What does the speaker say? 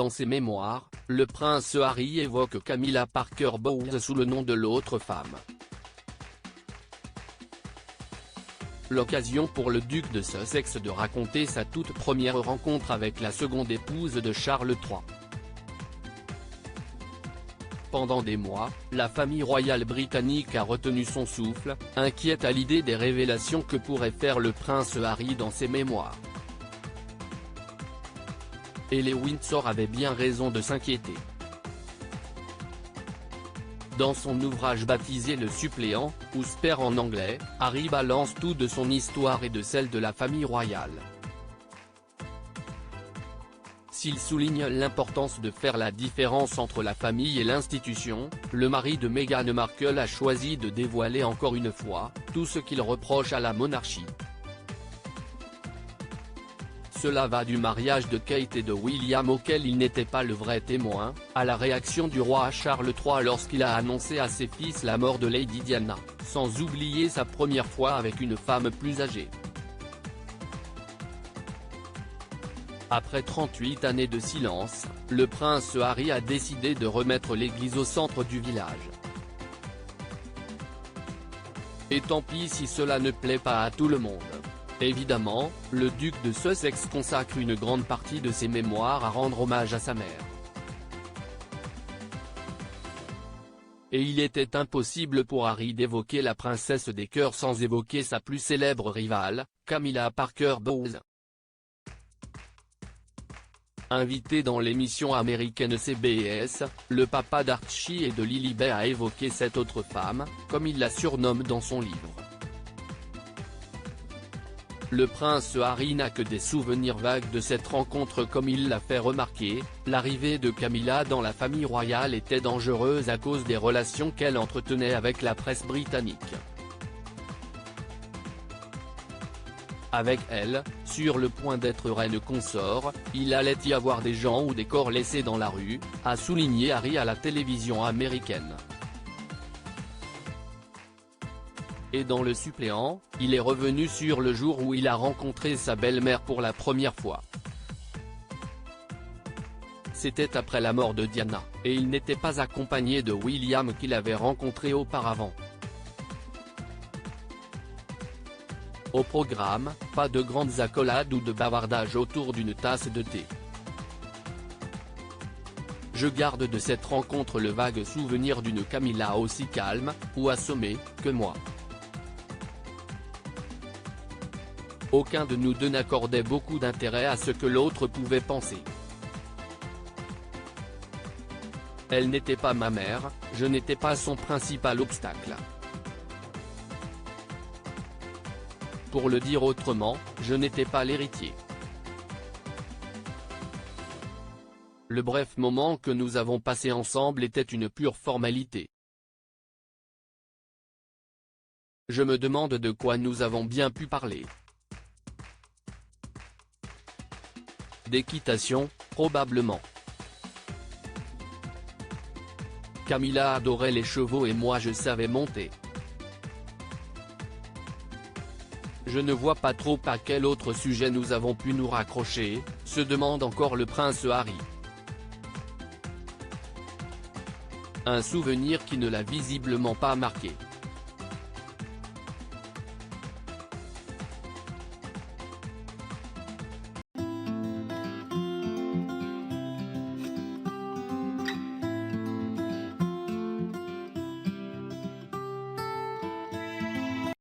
Dans ses mémoires, le prince Harry évoque Camilla Parker Bowles sous le nom de l'autre femme. L'occasion pour le duc de Sussex de raconter sa toute première rencontre avec la seconde épouse de Charles III. Pendant des mois, la famille royale britannique a retenu son souffle, inquiète à l'idée des révélations que pourrait faire le prince Harry dans ses mémoires. Et les Windsor avaient bien raison de s'inquiéter. Dans son ouvrage baptisé Le Suppléant, ou Spare en anglais, Harry balance tout de son histoire et de celle de la famille royale. S'il souligne l'importance de faire la différence entre la famille et l'institution, le mari de Meghan Markle a choisi de dévoiler encore une fois tout ce qu'il reproche à la monarchie. Cela va du mariage de Kate et de William auquel il n'était pas le vrai témoin, à la réaction du roi Charles III lorsqu'il a annoncé à ses fils la mort de Lady Diana, sans oublier sa première fois avec une femme plus âgée. Après 38 années de silence, le prince Harry a décidé de remettre l'église au centre du village. Et tant pis si cela ne plaît pas à tout le monde. Évidemment, le duc de Sussex consacre une grande partie de ses mémoires à rendre hommage à sa mère. Et il était impossible pour Harry d'évoquer la princesse des cœurs sans évoquer sa plus célèbre rivale, Camilla Parker Bowles. Invité dans l'émission américaine CBS, le papa d'Archie et de Lilibet a évoqué cette autre femme, comme il la surnomme dans son livre. Le prince Harry n'a que des souvenirs vagues de cette rencontre comme il l'a fait remarquer, l'arrivée de Camilla dans la famille royale était dangereuse à cause des relations qu'elle entretenait avec la presse britannique. Avec elle, sur le point d'être reine consort, il allait y avoir des gens ou des corps laissés dans la rue, a souligné Harry à la télévision américaine. Et dans Le Suppléant, il est revenu sur le jour où il a rencontré sa belle-mère pour la première fois. C'était après la mort de Diana, et il n'était pas accompagné de William qu'il avait rencontré auparavant. Au programme, pas de grandes accolades ou de bavardage autour d'une tasse de thé. Je garde de cette rencontre le vague souvenir d'une Camilla aussi calme, ou assommée, que moi. Aucun de nous deux n'accordait beaucoup d'intérêt à ce que l'autre pouvait penser. Elle n'était pas ma mère, je n'étais pas son principal obstacle. Pour le dire autrement, je n'étais pas l'héritier. Le bref moment que nous avons passé ensemble était une pure formalité. Je me demande de quoi nous avons bien pu parler. D'équitation, probablement. Camilla adorait les chevaux et moi je savais monter. Je ne vois pas trop à quel autre sujet nous avons pu nous raccrocher, se demande encore le prince Harry. Un souvenir qui ne l'a visiblement pas marqué.